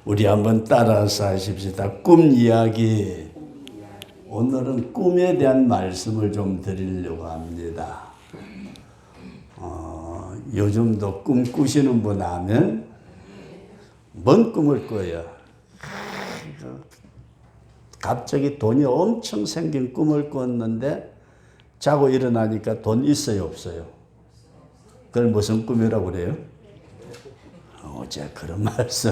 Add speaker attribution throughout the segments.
Speaker 1: 우리 한번 따라서 하십시다. 꿈 이야기. 오늘은 꿈에 대한 말씀을 좀 드리려고 합니다. 요즘도 꿈 꾸시는 분 하면 뭔 꿈을 꿔요? 갑자기 돈이 엄청 생긴 꿈을 꿨는데 자고 일어나니까 돈 있어요, 없어요? 그걸 무슨 꿈이라고 그래요? 어제 그런 말씀.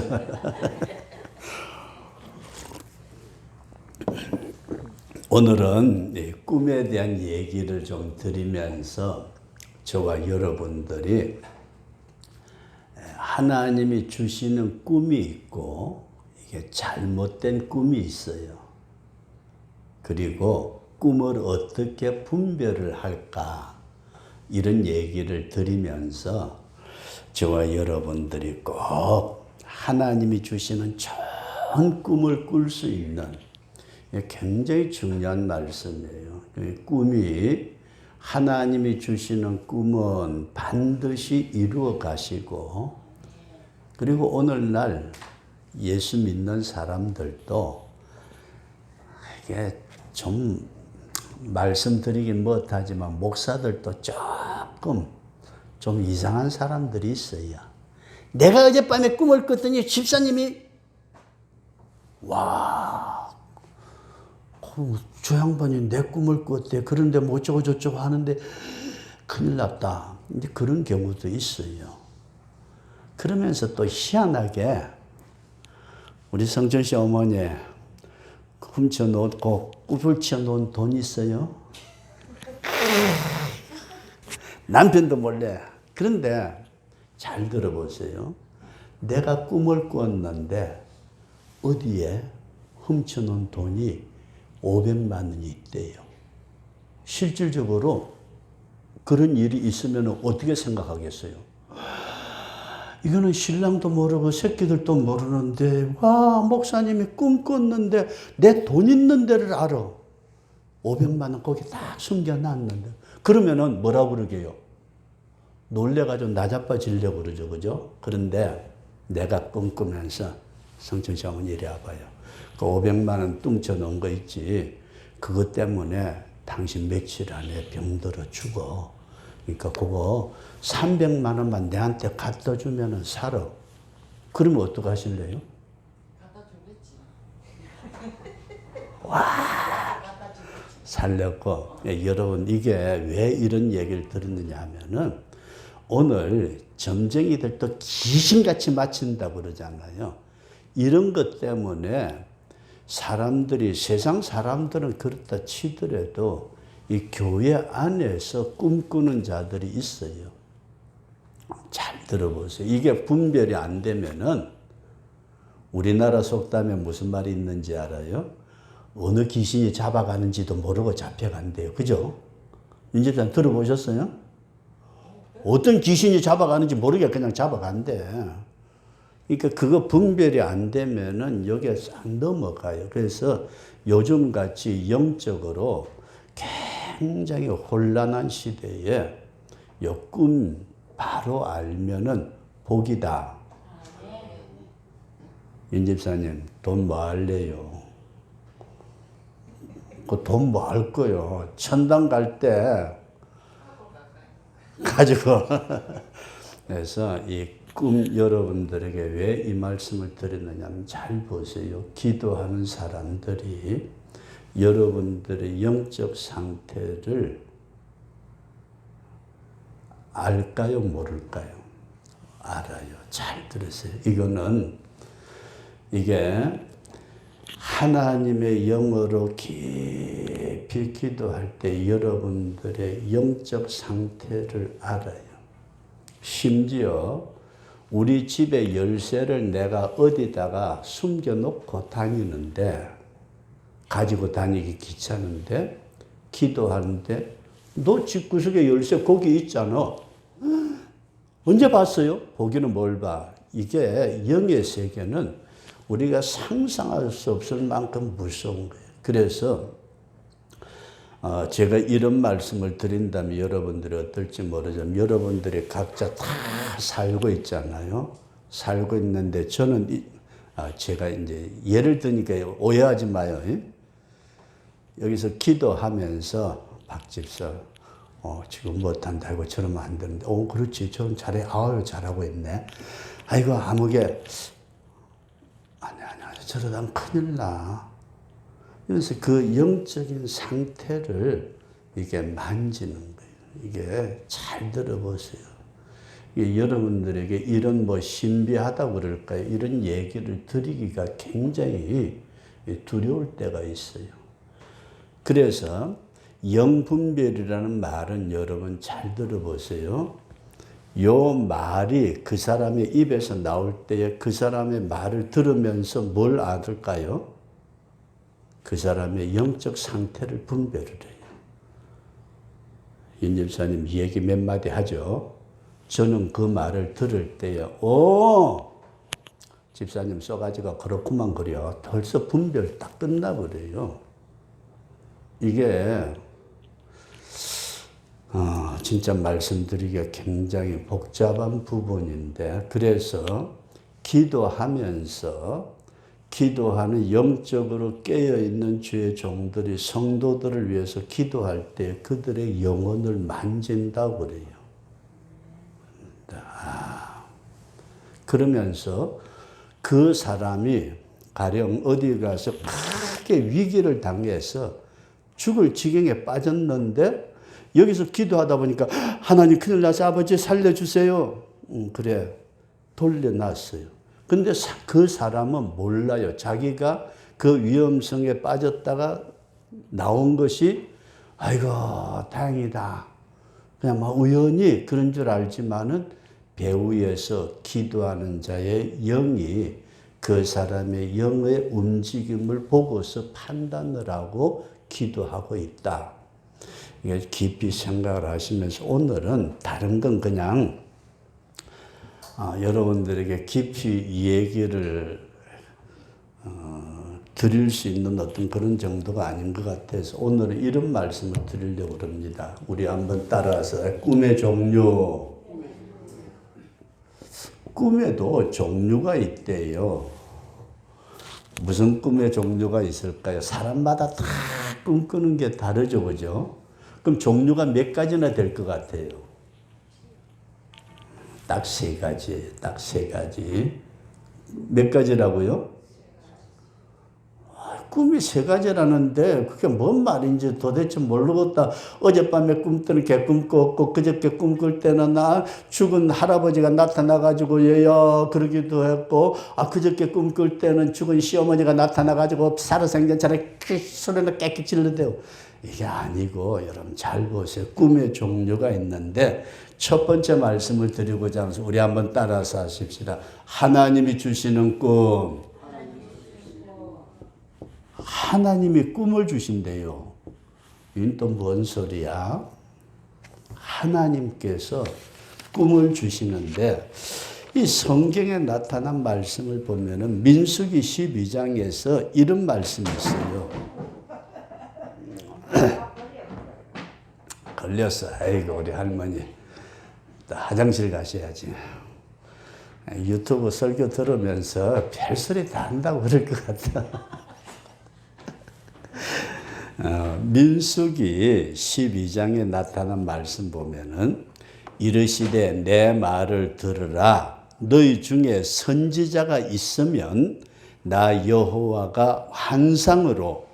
Speaker 1: 오늘은 꿈에 대한 얘기를 좀 드리면서 저와 여러분들이 하나님이 주시는 꿈이 있고 이게 잘못된 꿈이 있어요. 그리고 꿈을 어떻게 분별을 할까 이런 얘기를 드리면서 저와 여러분들이 꼭 하나님이 주시는 좋은 꿈을 꿀 수 있는 굉장히 중요한 말씀이에요. 꿈이 하나님이 주시는 꿈은 반드시 이루어 가시고 그리고 오늘날 예수 믿는 사람들도 이게 좀 말씀드리긴 못하지만 목사들도 조금 좀 이상한 사람들이 있어요. 내가 어젯밤에 꿈을 꿨더니 집사님이 저 양반이 내 꿈을 꿨대. 그런데 뭐 어쩌고 저쩌고 하는데 큰일 났다. 이제 그런 경우도 있어요. 그러면서 또 희한하게 우리 성준 씨 어머니 훔쳐놓고 꾸불쳐놓은 돈 있어요? 남편도 몰래. 그런데 잘 들어보세요. 내가 꿈을 꿨는데 어디에 훔쳐놓은 돈이 500만 원이 있대요. 실질적으로 그런 일이 있으면 어떻게 생각하겠어요? 이거는 신랑도 모르고 새끼들도 모르는데 목사님이 꿈 꿨는데 내 돈 있는 데를 알아. 500만 원 거기 딱 숨겨놨는데 그러면은 뭐라고 그러게요? 놀래가지고 나자빠지려고 그러죠. 그죠? 그런데 내가 꿈꾸면서 성춘 씨 어머니 이리 와봐요. 그 500만 원 뚱쳐놓은 거 있지. 그것 때문에 당신 며칠 안에 병들어 죽어. 그러니까 그거 300만 원만 내한테 갖다 주면은 살아. 그러면 어떡하실래요?
Speaker 2: 갖다 주겠지.
Speaker 1: 살렸고. 여러분 이게 왜 이런 얘기를 들었느냐 하면은 오늘 점쟁이들도 귀신같이 맞춘다고 그러잖아요. 이런 것 때문에 사람들이 세상 사람들은 그렇다 치더라도 이 교회 안에서 꿈꾸는 자들이 있어요. 잘 들어보세요. 이게 분별이 안 되면은 우리나라 속담에 무슨 말이 있는지 알아요? 어느 귀신이 잡아가는지도 모르고 잡혀간대요. 그죠? 윤집사님 들어보셨어요? 어떤 귀신이 잡아가는지 모르게 그냥 잡아간대. 그러니까 그거 분별이 안 되면은 여기에 싹 넘어가요. 그래서 요즘같이 영적으로 굉장히 혼란한 시대에 요 꿈 바로 알면은 복이다. 윤 집사님 돈 뭐 할래요? 그 돈 뭐 할 거요? 천당 갈 때 가지고 그래서 이 꿈 여러분들에게 왜 이 말씀을 드렸느냐면 잘 보세요. 기도하는 사람들이 여러분들의 영적 상태를 알까요? 모를까요? 알아요. 잘 들으세요. 이게 하나님의 영으로 깊이 기도할 때 여러분들의 영적 상태를 알아요. 심지어 우리 집의 열쇠를 내가 어디다가 숨겨놓고 다니는데 가지고 다니기 귀찮은데 기도하는데 너 집구석에 열쇠 거기 있잖아. 언제 봤어요? 보기는 뭘 봐. 이게 영의 세계는 우리가 상상할 수 없을 만큼 무서운 거예요. 그래서 제가 이런 말씀을 드린다면 여러분들이 어떨지 모르지만 여러분들이 각자 다 살고 있잖아요. 살고 있는데 저는 제가 이제 예를 드니까 오해하지 마요. 여기서 기도하면서 박 집사 지금 못한다고 저러면 안 되는데 그렇지 저는 잘해 아유 잘하고 있네 아이고 아무개 아니 저러다 큰일 나 그래서 그 영적인 상태를 이게 만지는 거예요. 이게 잘 들어보세요. 이게 여러분들에게 이런 신비하다고 그럴까요? 이런 얘기를 드리기가 굉장히 두려울 때가 있어요. 그래서 영분별이라는 말은 여러분 잘 들어보세요. 요 말이 그 사람의 입에서 나올 때에 그 사람의 말을 들으면서 뭘 알을까요? 그 사람의 영적 상태를 분별을 해요. 윤 집사님 얘기 몇 마디 하죠. 저는 그 말을 들을 때에 집사님 써가지가 그렇구만 그려. 벌써 분별 딱 끝나버려요. 이게 진짜 말씀드리기가 굉장히 복잡한 부분인데 그래서 기도하는 영적으로 깨어있는 주의 종들이 성도들을 위해서 기도할 때 그들의 영혼을 만진다고 그래요. 그러면서 그 사람이 가령 어디 가서 크게 위기를 당해서 죽을 지경에 빠졌는데 여기서 기도하다 보니까 하나님 큰일 나서 아버지 살려주세요. 그래 돌려놨어요. 근데 그 사람은 몰라요. 자기가 그 위험성에 빠졌다가 나온 것이 아이고 다행이다. 그냥 막 우연히 그런 줄 알지만은 배후에서 기도하는 자의 영이 그 사람의 영의 움직임을 보고서 판단을 하고 기도하고 있다. 이게 깊이 생각을 하시면서 오늘은 다른 건 그냥 여러분들에게 깊이 얘기를 드릴 수 있는 어떤 그런 정도가 아닌 것 같아서 오늘은 이런 말씀을 드리려고 합니다. 우리 한번 따라서 꿈의 종류. 꿈에도 종류가 있대요. 무슨 꿈의 종류가 있을까요? 사람마다 다 꿈꾸는 게 다르죠, 그죠? 그럼 종류가 몇 가지나 될 것 같아요? 딱 세 가지. 몇 가지라고요? 꿈이 세 가지라는데 그게 뭔 말인지 도대체 모르겠다. 어젯밤에 꿈때는 개꿈 꿨고 그저께 꿈꿀 때는 죽은 할아버지가 나타나가지고 얘야 그러기도 했고 그저께 꿈꿀 때는 죽은 시어머니가 나타나가지고 살아생전 차라리 소리를 깨끗이 질러대요. 이게 아니고 여러분 잘 보세요. 꿈의 종류가 있는데 첫 번째 말씀을 드리고자 해서 우리 한번 따라서 하십시다. 하나님이 주시는 꿈. 하나님이 꿈을 주신대요. 이건 또 뭔 소리야? 하나님께서 꿈을 주시는데 이 성경에 나타난 말씀을 보면은 민수기 12장에서 이런 말씀이 있어요. 걸렸어. 아이고 우리 할머니 화장실 가셔야지. 유튜브 설교 들으면서 별소리 다 한다고 그럴 것 같아. 민수기 12장에 나타난 말씀 보면은 이르시되 내 말을 들으라. 너희 중에 선지자가 있으면 나 여호와가 환상으로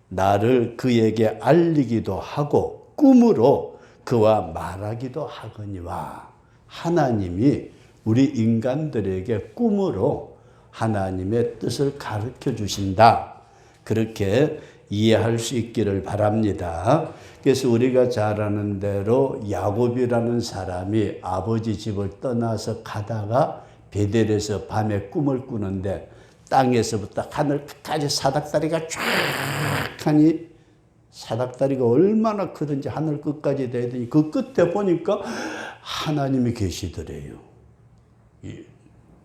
Speaker 1: 나를 그에게 알리기도 하고 꿈으로 그와 말하기도 하거니와. 하나님이 우리 인간들에게 꿈으로 하나님의 뜻을 가르쳐 주신다. 그렇게 이해할 수 있기를 바랍니다. 그래서 우리가 잘 아는 대로 야곱이라는 사람이 아버지 집을 떠나서 가다가 베델에서 밤에 꿈을 꾸는데 땅에서부터 하늘 끝까지 사닥다리가 쫙 하니 사닥다리가 얼마나 크든지 하늘 끝까지 되더니 그 끝에 보니까 하나님이 계시더래요.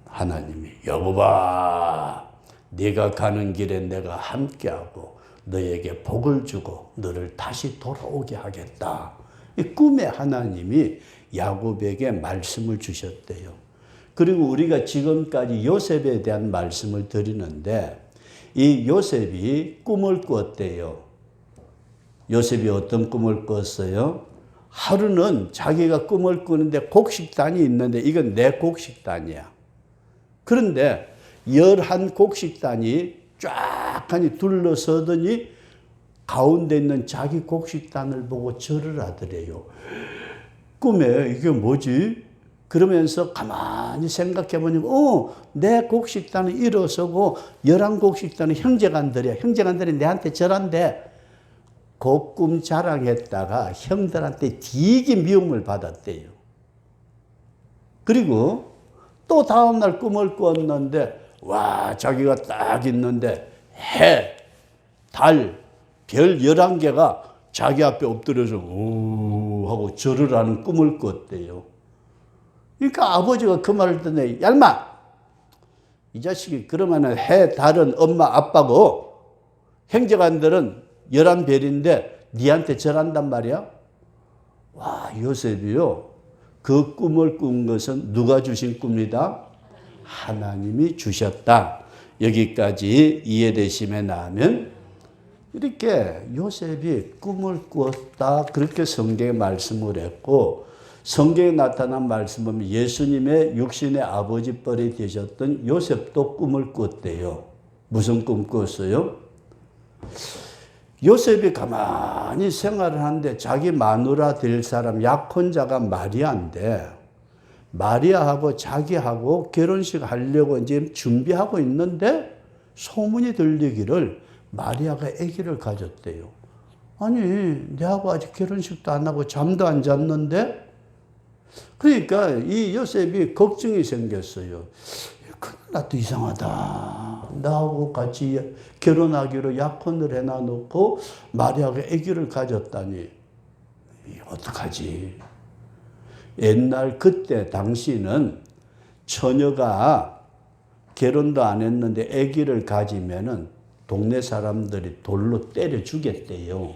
Speaker 1: 하나님이 여보봐 네가 가는 길에 내가 함께하고 너에게 복을 주고 너를 다시 돌아오게 하겠다. 이 꿈에 하나님이 야곱에게 말씀을 주셨대요. 그리고 우리가 지금까지 요셉에 대한 말씀을 드리는데 이 요셉이 꿈을 꾸었대요. 요셉이 어떤 꿈을 꿨어요? 하루는 자기가 꿈을 꾸는데 곡식단이 있는데 이건 내 곡식단이야. 그런데 11곡식단이 쫙 하니 둘러서더니 가운데 있는 자기 곡식단을 보고 절을 하더래요. 꿈에 이게 뭐지? 그러면서 가만히 생각해 보니 내 곡식단은 일어서고 11곡식단은 형제간들이야. 형제간들이 내한테 절한대. 그 꿈 자랑했다가 형들한테 되게 미움을 받았대요. 그리고 또 다음날 꿈을 꿨는데 와 자기가 딱 있는데 해, 달, 별 11개가 자기 앞에 엎드려서 우 하고 절을 하는 꿈을 꿨대요. 그러니까 아버지가 그 말을 듣네. 얄마! 이 자식이 그러면은 해, 달은 엄마, 아빠고 형제간들은 11별인데 니한테 절한단 말이야? 와, 요셉이요. 그 꿈을 꾼 것은 누가 주신 꿈이다? 하나님이 주셨다. 여기까지 이해되시면 나면 이렇게 요셉이 꿈을 꾸었다. 그렇게 성경에 말씀을 했고 성경에 나타난 말씀 보면 예수님의 육신의 아버지 뻘이 되셨던 요셉도 꿈을 꿨대요. 무슨 꿈 꿨어요? 요셉이 가만히 생활을 하는데 자기 마누라 될 사람 약혼자가 마리아인데 마리아하고 자기하고 결혼식 하려고 이제 준비하고 있는데 소문이 들리기를 마리아가 아기를 가졌대요. 아니 내하고 아직 결혼식도 안 하고 잠도 안 잤는데 그러니까 이 요셉이 걱정이 생겼어요. 큰일 났다 이상하다. 나하고 같이 결혼하기로 약혼을 해놔놓고 마리아가 아기를 가졌다니 어떡하지? 옛날 그때 당시는 처녀가 결혼도 안 했는데 아기를 가지면은 동네 사람들이 돌로 때려 죽였대요.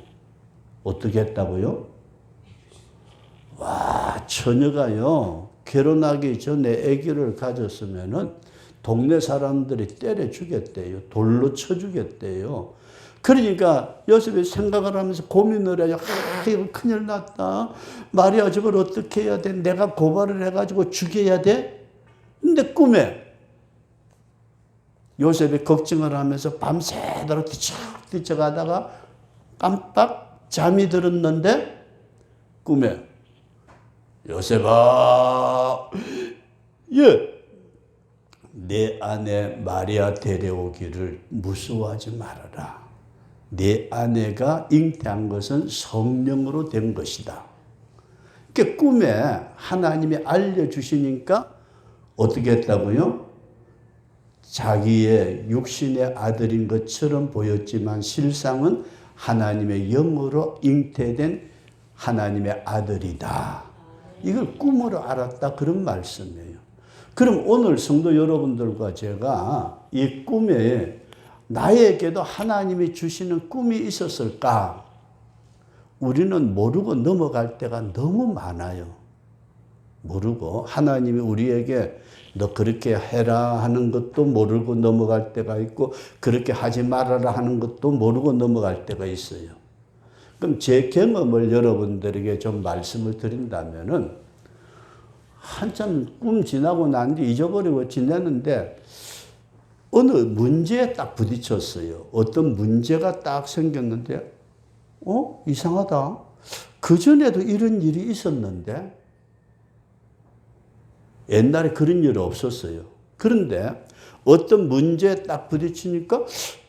Speaker 1: 어떻게 했다고요? 와, 처녀가요, 결혼하기 전에 아기를 가졌으면은 동네 사람들이 때려 죽였대요. 돌로 쳐 죽였대요. 그러니까 요셉이 생각을 하면서 고민을 해요. 이거 큰일 났다. 마리아 저걸 어떻게 해야 돼? 내가 고발을 해가지고 죽여야 돼? 근데 꿈에 요셉이 걱정을 하면서 밤새도록 뒤척뒤척하다가 깜빡 잠이 들었는데 꿈에 요셉아, 내 아내 마리아 데려오기를 무서워하지 말아라. 내 아내가 잉태한 것은 성령으로 된 것이다. 그러니까 꿈에 하나님이 알려주시니까 어떻게 했다고요? 자기의 육신의 아들인 것처럼 보였지만 실상은 하나님의 영으로 잉태된 하나님의 아들이다. 이걸 꿈으로 알았다. 그런 말씀이에요. 그럼 오늘 성도 여러분들과 제가 이 꿈에 나에게도 하나님이 주시는 꿈이 있었을까? 우리는 모르고 넘어갈 때가 너무 많아요. 모르고 하나님이 우리에게 너 그렇게 해라 하는 것도 모르고 넘어갈 때가 있고 그렇게 하지 말아라 하는 것도 모르고 넘어갈 때가 있어요. 그럼 제 경험을 여러분들에게 좀 말씀을 드린다면은 한참 꿈 지나고 난 뒤 잊어버리고 지내는데 어느 문제에 딱 부딪혔어요. 어떤 문제가 딱 생겼는데 이상하다. 그전에도 이런 일이 있었는데 옛날에 그런 일이 없었어요. 그런데 어떤 문제에 딱 부딪히니까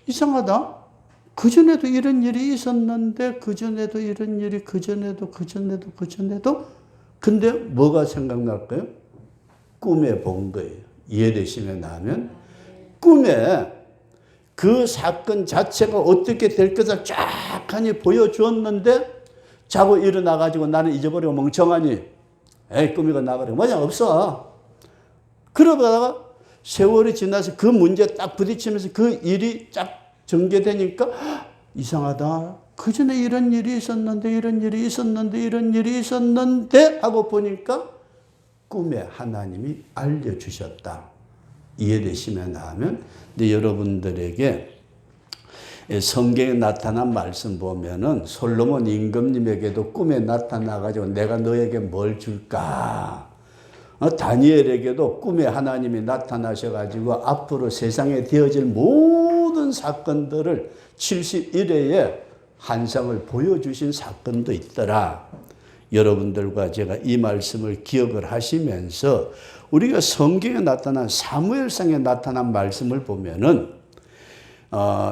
Speaker 1: 이상하다. 그전에도 이런 일이 있었는데 그전에도 이런 일이 그전에도 근데 뭐가 생각날까요? 꿈에 본 거예요. 이해되시면 나면 꿈에 그 사건 자체가 어떻게 될 것을 쫙 하니 보여주었는데 자고 일어나가지고 나는 잊어버리고 멍청하니 에이 꿈이가 나가려 뭐냐 없어. 그러다가 세월이 지나서 그 문제 딱 부딪히면서 그 일이 쫙 전개되니까 이상하다. 그 전에 이런 일이 있었는데 하고 보니까 꿈에 하나님이 알려주셨다. 이해되시면 하면, 근데 여러분들에게 성경에 나타난 말씀 보면은 솔로몬 임금님에게도 꿈에 나타나가지고 내가 너에게 뭘 줄까? 다니엘에게도 꿈에 하나님이 나타나셔가지고 앞으로 세상에 되어질 모든 사건들을 70일에 환상을 보여주신 사건도 있더라. 여러분들과 제가 이 말씀을 기억을 하시면서 우리가 성경에 나타난 사무엘상에 나타난 말씀을 보면은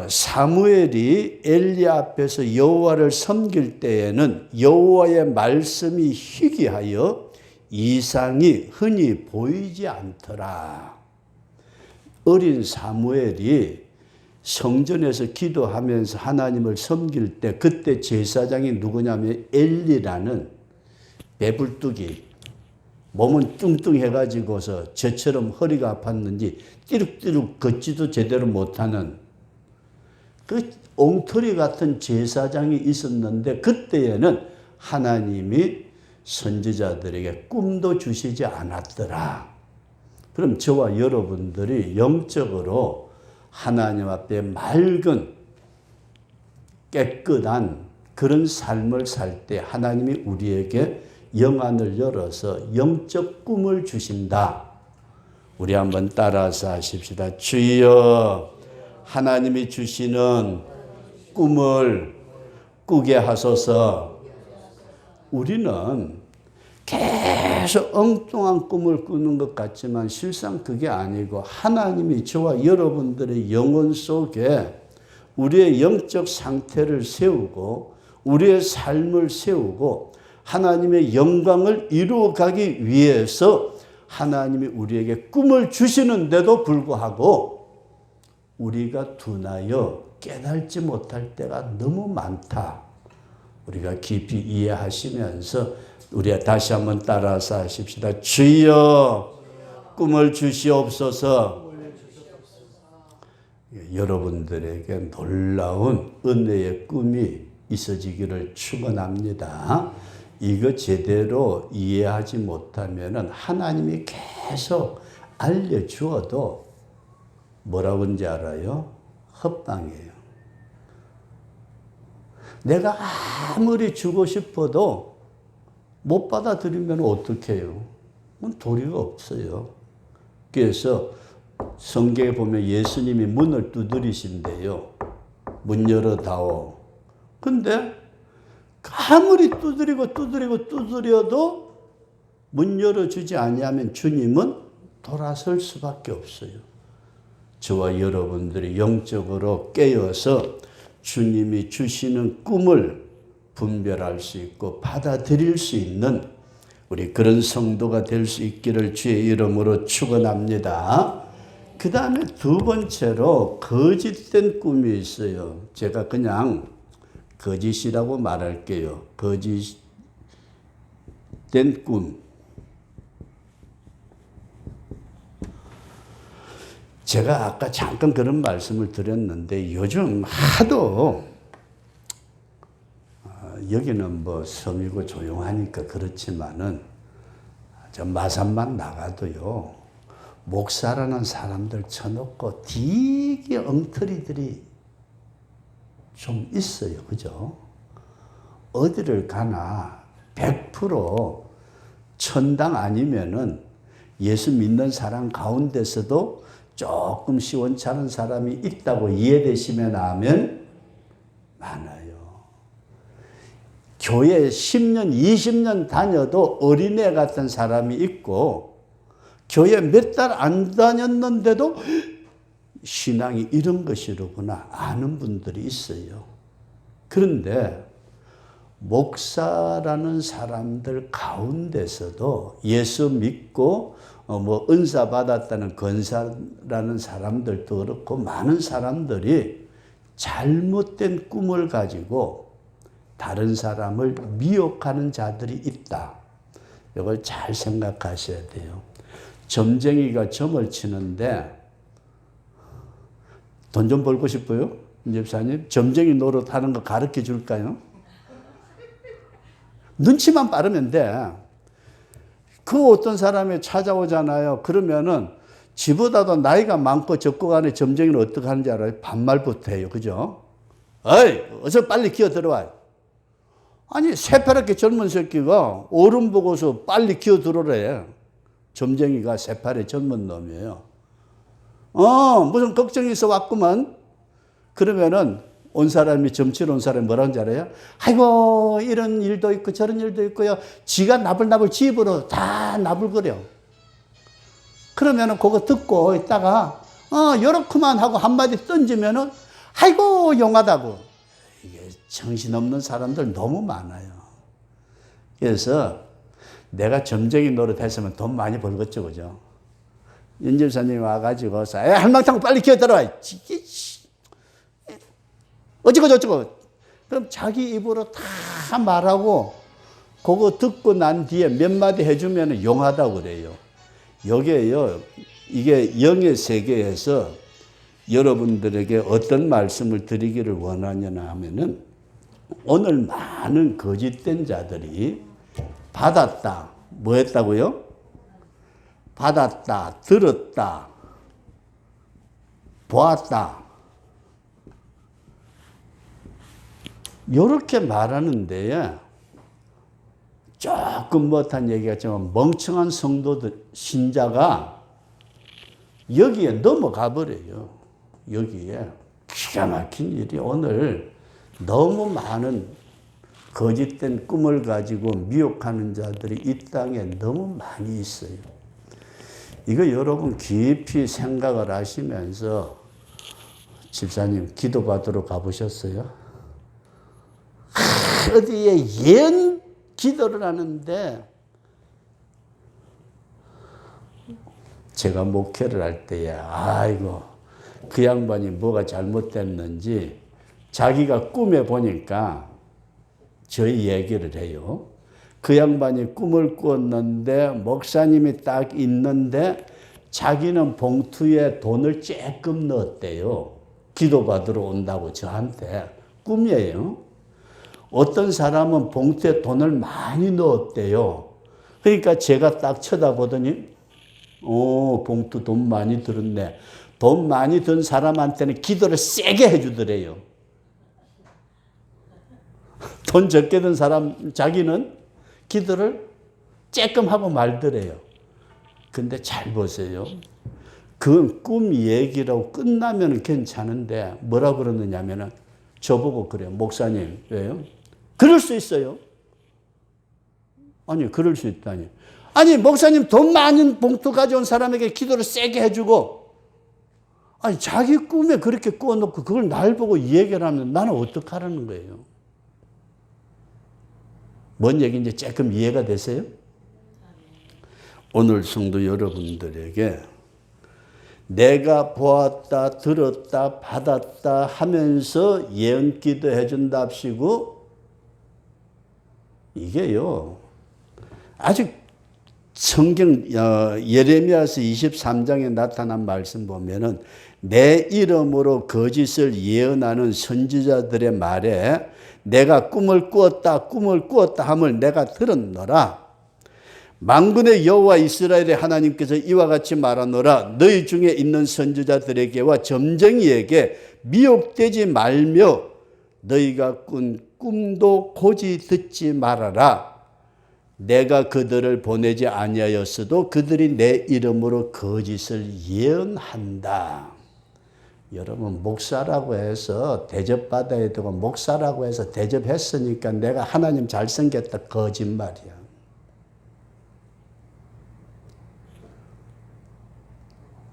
Speaker 1: 사무엘이 엘리 앞에서 여호와를 섬길 때에는 여호와의 말씀이 희귀하여 이상이 흔히 보이지 않더라. 어린 사무엘이 성전에서 기도하면서 하나님을 섬길 때 그때 제사장이 누구냐면 엘리라는 배불뚝이 몸은 뚱뚱해가지고서 저처럼 허리가 아팠는지 띠룩띠룩 걷지도 제대로 못하는 그 엉터리 같은 제사장이 있었는데 그때에는 하나님이 선지자들에게 꿈도 주시지 않았더라. 그럼 저와 여러분들이 영적으로 하나님 앞에 맑은 깨끗한 그런 삶을 살 때 하나님이 우리에게 영안을 열어서 영적 꿈을 주신다. 우리 한번 따라서 하십시다. 주여 하나님이 주시는 꿈을 꾸게 하소서. 우리는 계속 엉뚱한 꿈을 꾸는 것 같지만 실상 그게 아니고 하나님이 저와 여러분들의 영혼 속에 우리의 영적 상태를 세우고 우리의 삶을 세우고 하나님의 영광을 이루어가기 위해서 하나님이 우리에게 꿈을 주시는데도 불구하고 우리가 둔하여 깨달지 못할 때가 너무 많다. 우리가 깊이 이해하시면서 우리 다시 한번 따라서 하십시다. 주여 꿈을 주시옵소서. 여러분들에게 놀라운 은혜의 꿈이 있어지기를 축원합니다. 이거 제대로 이해하지 못하면 하나님이 계속 알려주어도 뭐라고 하는지 알아요? 헛방이에요. 내가 아무리 주고 싶어도 못 받아들이면 어떡해요? 도리가 없어요. 그래서 성경에 보면 예수님이 문을 두드리신대요. 문 열어다오. 근데 아무리 두드려도 문 열어주지 아니하면 주님은 돌아설 수밖에 없어요. 저와 여러분들이 영적으로 깨어서 주님이 주시는 꿈을 분별할 수 있고 받아들일 수 있는 우리 그런 성도가 될 수 있기를 주의 이름으로 축원합니다. 그 다음에 두 번째로 거짓된 꿈이 있어요. 제가 그냥 거짓이라고 말할게요. 거짓된 꿈. 제가 아까 잠깐 그런 말씀을 드렸는데 요즘 하도 여기는 뭐 섬이고 조용하니까 그렇지만은 저 마산만 나가도요 목사라는 사람들 쳐놓고 되게 엉터리들이 좀 있어요. 그죠? 어디를 가나 100% 천당 아니면은 예수 믿는 사람 가운데서도 조금 시원찮은 사람이 있다고 이해되시면 하면 많아요. 교회 10년, 20년 다녀도 어린애 같은 사람이 있고 교회 몇 달 안 다녔는데도 신앙이 이런 것이로구나 아는 분들이 있어요. 그런데 목사라는 사람들 가운데서도 예수 믿고 뭐 은사 받았다는 권사라는 사람들도 그렇고 많은 사람들이 잘못된 꿈을 가지고 다른 사람을 미혹하는 자들이 있다. 이걸 잘 생각하셔야 돼요. 점쟁이가 점을 치는데 돈 좀 벌고 싶어요? 집사님? 점쟁이 노릇 하는 거 가르쳐 줄까요? 눈치만 빠르면 돼. 그 어떤 사람이 찾아오잖아요. 그러면은 지보다도 나이가 많고 적고 간에 점쟁이는 어떻게 하는지 알아요? 반말부터 해요. 그죠? 어이, 어서 빨리 기어 들어와. 아니, 새파랗게 젊은 새끼가 어른 보고서 빨리 기어 들어오래. 점쟁이가 새파랗게 젊은 놈이에요. 무슨 걱정이 있어 왔구만. 그러면은 온 사람이 점치러 온 사람이 뭐라는 줄 알아요? 아이고, 이런 일도 있고 저런 일도 있고요. 지가 나불나불 집으로 다 나불거려. 그러면은 그거 듣고 있다가 요렇게만 하고 한마디 던지면은 아이고, 용하다고. 이게 정신없는 사람들 너무 많아요. 그래서 내가 점쟁이 노릇했으면 돈 많이 벌겠죠, 그죠? 윤 집사님이 와가지고, 할망탕 빨리 기어들어와. 어쩌고 저쩌고. 그럼 자기 입으로 다 말하고, 그거 듣고 난 뒤에 몇 마디 해주면 용하다고 그래요. 여기에요, 이게 영의 세계에서 여러분들에게 어떤 말씀을 드리기를 원하냐 하면은, 오늘 많은 거짓된 자들이 받았다. 뭐 했다고요? 받았다, 들었다, 보았다. 이렇게 말하는데 조금 못한 얘기 같지만 멍청한 성도들, 신자가 여기에 넘어가 버려요. 여기에 기가 막힌 일이 오늘 너무 많은 거짓된 꿈을 가지고 미혹하는 자들이 이 땅에 너무 많이 있어요. 이거 여러분 깊이 생각을 하시면서 집사님 기도받으러 가보셨어요? 어디에 예언 기도를 하는데 제가 목회를 할 때에 아이고 그 양반이 뭐가 잘못됐는지 자기가 꿈에 보니까 저희 얘기를 해요. 그 양반이 꿈을 꾸었는데 목사님이 딱 있는데 자기는 봉투에 돈을 조금 넣었대요. 기도받으러 온다고 저한테. 꿈이에요. 어떤 사람은 봉투에 돈을 많이 넣었대요. 그러니까 제가 딱 쳐다보더니 봉투 돈 많이 들었네. 돈 많이 든 사람한테는 기도를 세게 해주더래요. 돈 적게 든 사람 자기는 기도를 쬐끔 하고 말더래요. 근데 잘 보세요. 그건 꿈 얘기라고 끝나면 괜찮은데 뭐라 그러느냐면은 저보고 그래요. 목사님, 왜요? 그럴 수 있어요. 아니, 그럴 수 있다니. 아니, 목사님 돈 많은 봉투 가져온 사람에게 기도를 세게 해주고 아니, 자기 꿈에 그렇게 꾸어놓고 그걸 날 보고 얘기를 하면 나는 어떡하라는 거예요? 뭔 얘기인지 조금 이해가 되세요? 오늘 성도 여러분들에게 내가 보았다, 들었다, 받았다 하면서 예언 기도해 준답시고 이게요. 아직 성경 예레미야서 23장에 나타난 말씀 보면은 내 이름으로 거짓을 예언하는 선지자들의 말에 내가 꿈을 꾸었다 함을 내가 들었노라. 만군의 여호와 이스라엘의 하나님께서 이와 같이 말하노라. 너희 중에 있는 선지자들에게와 점쟁이에게 미혹되지 말며 너희가 꾼 꿈도 고지 듣지 말아라. 내가 그들을 보내지 아니하였어도 그들이 내 이름으로 거짓을 예언한다. 여러분 목사라고 해서 대접받아야 되고 목사라고 해서 대접했으니까 내가 하나님 잘생겼다 거짓말이야.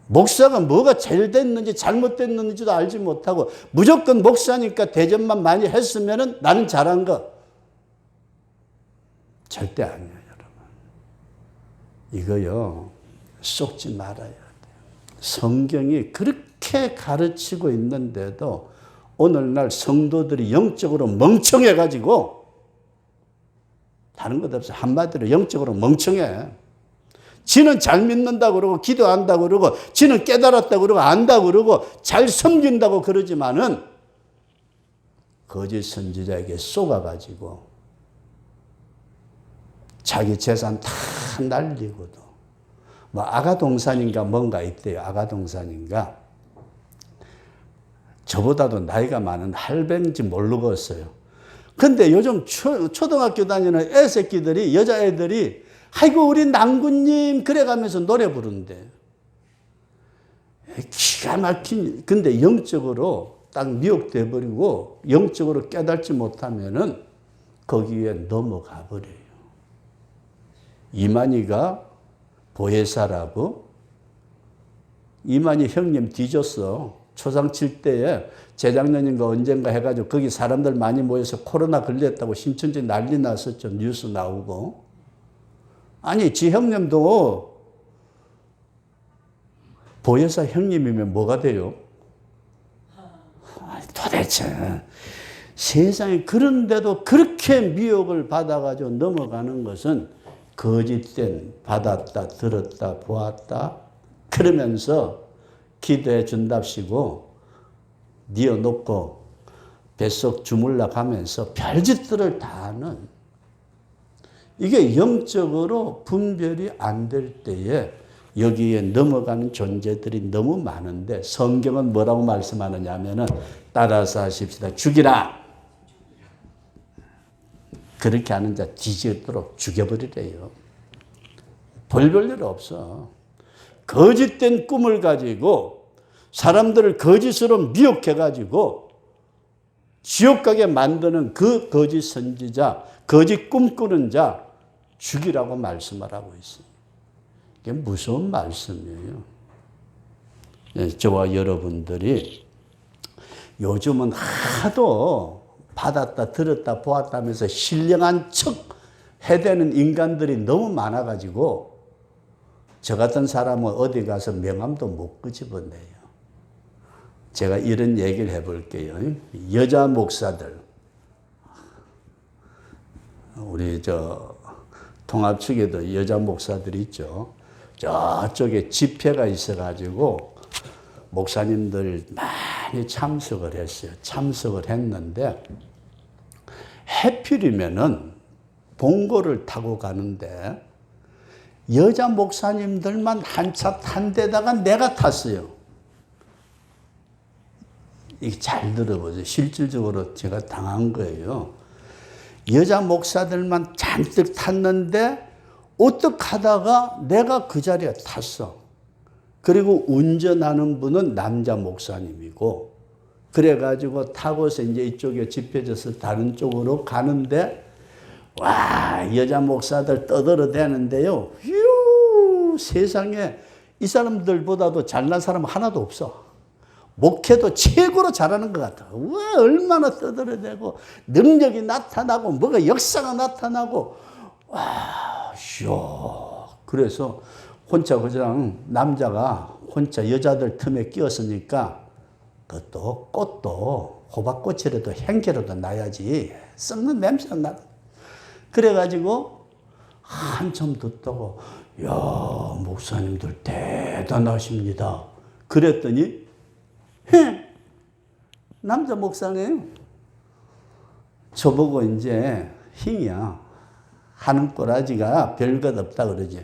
Speaker 1: 목사가 뭐가 잘 됐는지 잘못됐는지도 알지 못하고 무조건 목사니까 대접만 많이 했으면 나는 잘한 거. 절대 아니에요, 여러분. 이거요, 속지 말아야 돼요. 성경이 그렇게 가르치고 있는데도 오늘날 성도들이 영적으로 멍청해가지고 다른 것 없어. 한마디로 영적으로 멍청해. 지는 잘 믿는다고 그러고 기도한다고 그러고 지는 깨달았다고 그러고 안다고 그러고 잘 섬긴다고 그러지만은 거짓 선지자에게 속아가지고 자기 재산 다 날리고도 뭐 아가동산인가 뭔가 있대요. 아가동산인가. 저보다도 나이가 많은 할배인지 모르겠어요. 근데 요즘 초등학교 다니는 애새끼들이, 여자애들이 아이고 우리 낭군님 그래가면서 노래 부르는데 기가 막힌. 근데 영적으로 딱 미혹돼 버리고 영적으로 깨닫지 못하면은 거기에 넘어가 버려요. 이만희가 보혜사라고. 이만희 형님 뒤졌어. 초상 칠 때에 재작년인가 언젠가 해가지고 거기 사람들 많이 모여서 코로나 걸렸다고 신천지 난리 났었죠. 뉴스 나오고. 아니 지 형님도 보혜사 형님이면 뭐가 돼요? 도대체 세상에. 그런데도 그렇게 미혹을 받아가지고 넘어가는 것은 거짓된 받았다 들었다 보았다 그러면서 기도해 준답시고 뉘어놓고 뱃속 주물러 가면서 별짓들을 다 하는, 이게 영적으로 분별이 안 될 때에 여기에 넘어가는 존재들이 너무 많은데 성경은 뭐라고 말씀하느냐 하면은 따라서 하십시다. 죽이라. 그렇게 하는 자 뒤지도록 죽여버리래요. 별 일 없어. 거짓된 꿈을 가지고 사람들을 거짓으로 미혹해가지고 지옥 가게 만드는 그 거짓 선지자, 거짓 꿈꾸는 자 죽이라고 말씀하라고 있어요. 이게 무서운 말씀이에요. 네, 저와 여러분들이 요즘은 하도 받았다 들었다 보았다면서 신령한 척 해대는 인간들이 너무 많아가지고 저 같은 사람은 어디 가서 명함도 못 끄집어내요. 제가 이런 얘기를 해볼게요. 여자 목사들, 우리 통합 측에도 여자 목사들이 있죠. 저쪽에 집회가 있어가지고 목사님들 많이 참석을 했어요. 참석을 했는데 해필이면은 봉고를 타고 가는데 여자 목사님들만 한 차 탄 데다가 내가 탔어요. 이게 잘 들어보세요. 실질적으로 제가 당한 거예요. 여자 목사들만 잔뜩 탔는데 어떻게 하다가 내가 그 자리에 탔어. 그리고 운전하는 분은 남자 목사님이고, 그래가지고 타고서 이제 이쪽에 집회져서 다른 쪽으로 가는데, 와, 여자 목사들 떠들어대는데요. 휴, 세상에 이 사람들보다도 잘난 사람 하나도 없어. 목회도 최고로 잘하는 것 같아. 와, 얼마나 떠들어대고 능력이 나타나고 뭐가 역사가 나타나고, 와, 쇼. 그래서 혼자 그냥 남자가 혼자 여자들 틈에 끼었으니까 그것도 꽃도 호박꽃이라도 향기라도 나야지 썩는 냄새가 나. 그래가지고 한참 듣다고, 야, 목사님들 대단하십니다. 그랬더니 남자 목사님 저보고 이제 힘이야. 하는 꼬라지가 별것 없다 그러지.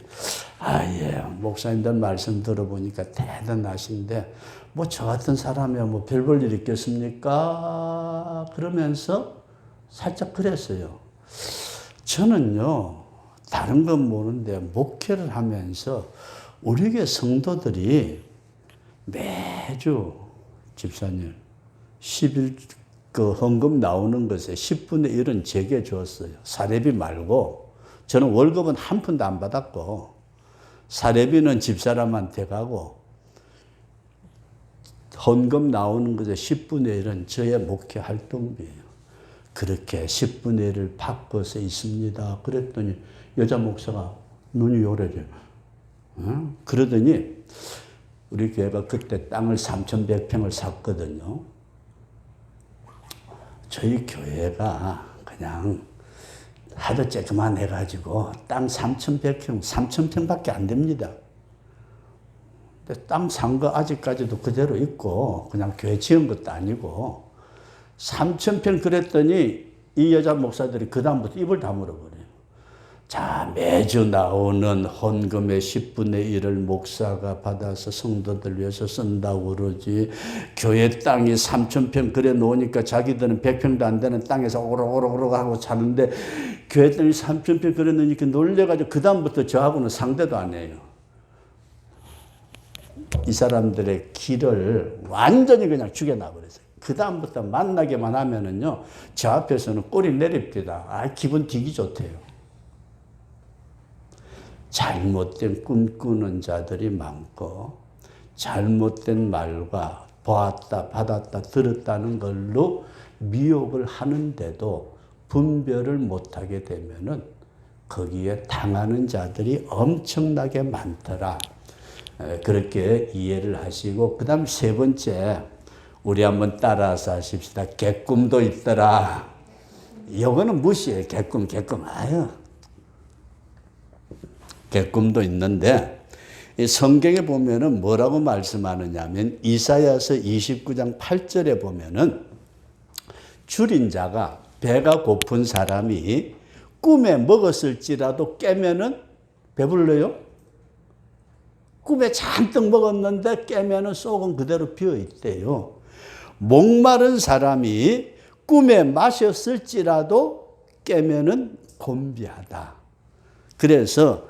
Speaker 1: 아, 예, 목사님들 말씀 들어보니까 대단하신데 뭐 저 같은 사람이야 뭐 별 볼 일 있겠습니까? 그러면서 살짝 그랬어요. 저는요, 다른 건 모르는데 목회를 하면서 우리 교회 성도들이 매주 집사님 10일 그 헌금 나오는 것에 10분의 1은 제게 줬어요. 사례비 말고. 저는 월급은 한 푼도 안 받았고 사례비는 집사람한테 가고 헌금 나오는 것에 10분의 1은 저의 목회 활동비예요. 그렇게 10분의 1을 바꿔서 있습니다. 그랬더니 여자 목사가 눈이 요래져요. 그러더니 우리 교회가 그때 땅을 3,100평을 샀거든요. 저희 교회가 그냥 하도 쬐그만 해가지고 땅 3,100평, 3,000평밖에 안 됩니다. 근데 땅 산 거 아직까지도 그대로 있고 그냥 교회 지은 것도 아니고 3,000평 그랬더니 이 여자 목사들이 그 다음부터 입을 다물어버려요. 자, 매주 나오는 헌금의 10분의 1을 목사가 받아서 성도들 위해서 쓴다고 그러지. 교회 땅이 3,000평 그래 놓으니까 자기들은 100평도 안 되는 땅에서 오락오락 하고 사는데 교회 땅이 3,000평 그래 놓으니까 놀래가지고 그다음부터 저하고는 상대도 안 해요. 이 사람들의 길을 완전히 그냥 죽여놔버렸어요. 그다음부터 만나게만 하면은요, 저 앞에서는 꼬리 내립니다. 아, 기분 되게 좋대요. 잘못된 꿈 꾸는 자들이 많고 잘못된 말과 보았다, 받았다, 들었다는 걸로 미혹을 하는데도 분별을 못하게 되면은 거기에 당하는 자들이 엄청나게 많더라. 그렇게 이해를 하시고, 그 다음 세 번째, 우리 한번 따라서 하십시다. 개꿈도 있더라. 이거는 무시해. 개꿈. 아유. 개꿈도 있는데, 이 성경에 보면은 뭐라고 말씀하느냐면, 이사야서 29장 8절에 보면은, 줄인 자가 배가 고픈 사람이 꿈에 먹었을지라도 깨면은 배불러요? 꿈에 잔뜩 먹었는데 깨면은 속은 그대로 비어 있대요. 목마른 사람이 꿈에 마셨을지라도 깨면은 곤비하다. 그래서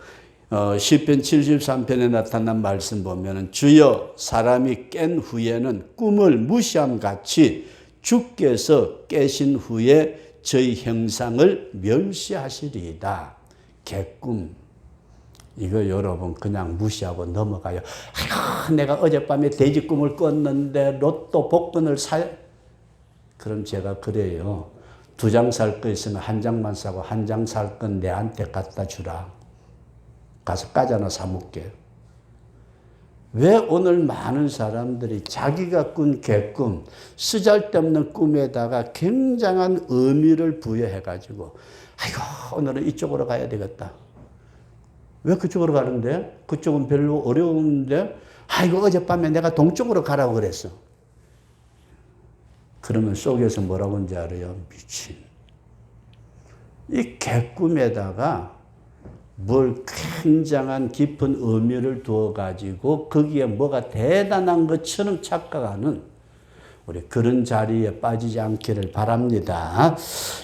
Speaker 1: 시편 73편에 나타난 말씀 보면은 주여 사람이 깬 후에는 꿈을 무시함 같이 주께서 깨신 후에 저희 형상을 멸시하시리이다. 개꿈. 이거 여러분 그냥 무시하고 넘어가요. 아이고, 내가 어젯밤에 돼지 꿈을 꿨는데 로또 복권을 그럼 제가 그래요. 2장 살 거 있으면 1장만 사고 1장 살 건 내한테 갖다 주라. 가서 까지 하나 사 먹게. 왜 오늘 많은 사람들이 자기가 꾼 개꿈, 쓰잘데없는 꿈에다가 굉장한 의미를 부여해가지고 아이고 오늘은 이쪽으로 가야 되겠다. 왜 그쪽으로 가는데? 그쪽은 별로 어려운데? 아이고 어젯밤에 내가 동쪽으로 가라고 그랬어. 그러면 속에서 뭐라고 하는지 알아요? 미친. 이 개꿈에다가 뭘 굉장한 깊은 의미를 두어가지고 거기에 뭐가 대단한 것처럼 착각하는 우리 그런 자리에 빠지지 않기를 바랍니다.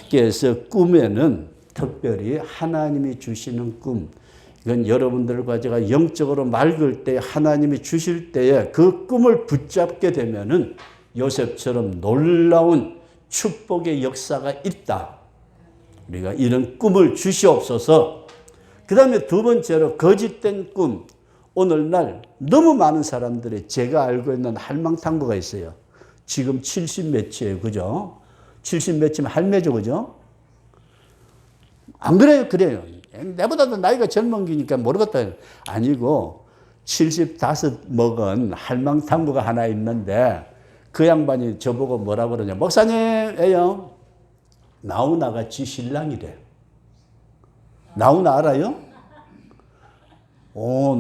Speaker 1: 그래서 꿈에는 특별히 하나님이 주시는 꿈, 이건 여러분들과 제가 영적으로 맑을 때 하나님이 주실 때에 그 꿈을 붙잡게 되면은 요셉처럼 놀라운 축복의 역사가 있다. 우리가 이런 꿈을 주시옵소서. 그 다음에 두 번째로 거짓된 꿈. 오늘날 너무 많은 사람들이 제가 알고 있는 할망탐구가 있어요. 지금 70 몇이에요. 그죠? 70 몇이면 할매죠. 그죠? 안 그래요? 그래요. 내보다도 나이가 젊은 기니까 모르겠다. 아니고 75 먹은 할망탐구가 하나 있는데 그 양반이 저보고 뭐라고 그러냐. 목사님이에요. 나훈아가 지 신랑이래. 나훈아 알아요?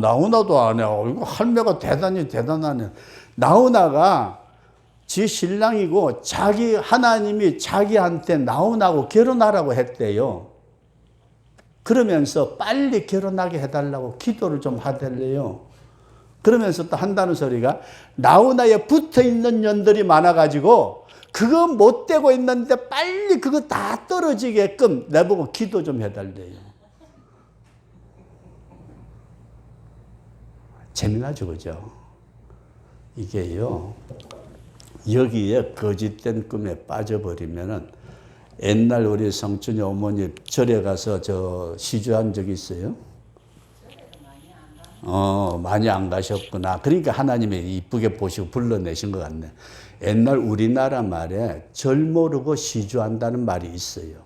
Speaker 1: 나훈아도 안 해. 이거 할매가 대단하네. 나훈아가 지 신랑이고 하나님이 자기한테 나훈아하고 결혼하라고 했대요. 그러면서 빨리 결혼하게 해달라고 기도를 좀 하달래요. 그러면서 또 한다는 소리가 나훈아에 붙어있는 년들이 많아가지고 그거 못 되고 있는데 빨리 그거 다 떨어지게끔 내보고 기도 좀 해달래요. 재미나죠, 그죠? 이게요, 여기에 거짓된 꿈에 빠져버리면은 옛날 우리 성춘이 어머니 절에 가서 시주한 적이 있어요? 많이 안 가셨구나. 그러니까 하나님이 이쁘게 보시고 불러내신 것 같네. 옛날 우리나라 말에 절 모르고 시주한다는 말이 있어요.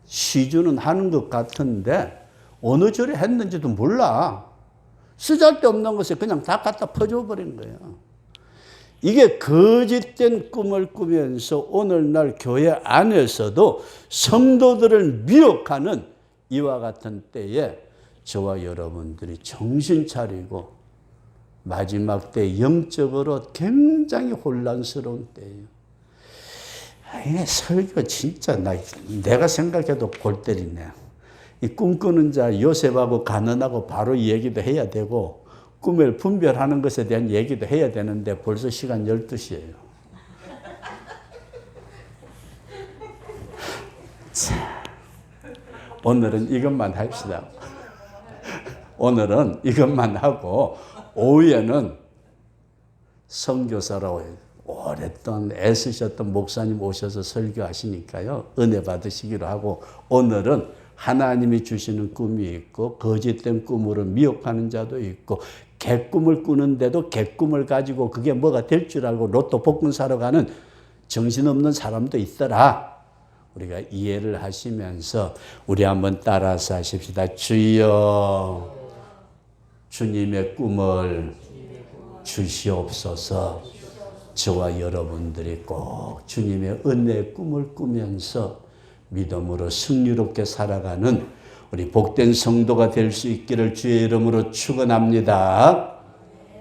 Speaker 1: 시주는 하는 것 같은데 어느 절에 했는지도 몰라. 쓰잘데없는 것을 그냥 다 갖다 퍼줘 버린 거예요. 이게 거짓된 꿈을 꾸면서 오늘날 교회 안에서도 성도들을 미혹하는 이와 같은 때에 저와 여러분들이 정신 차리고 마지막 때 영적으로 굉장히 혼란스러운 때예요. 이게 설교 진짜 내가 생각해도 골 때리네. 이 꿈꾸는 자 요셉하고 가난하고 바로 얘기도 해야 되고 꿈을 분별하는 것에 대한 얘기도 해야 되는데 벌써 시간 12시예요. 자, 오늘은 이것만 합시다. 오늘은 이것만 하고 오후에는 선교사로 오랫동안 애쓰셨던 목사님 오셔서 설교하시니까요. 은혜 받으시기로 하고 오늘은 하나님이 주시는 꿈이 있고 거짓된 꿈으로 미혹하는 자도 있고 개꿈을 꾸는데도 개꿈을 가지고 그게 뭐가 될 줄 알고 로또 복권 사러 가는 정신없는 사람도 있더라. 우리가 이해를 하시면서 우리 한번 따라서 하십시다. 주여 주님의 꿈을 주시옵소서. 저와 여러분들이 꼭 주님의 은혜의 꿈을 꾸면서 믿음으로 승리롭게 살아가는 우리 복된 성도가 될 수 있기를 주의 이름으로 축원합니다.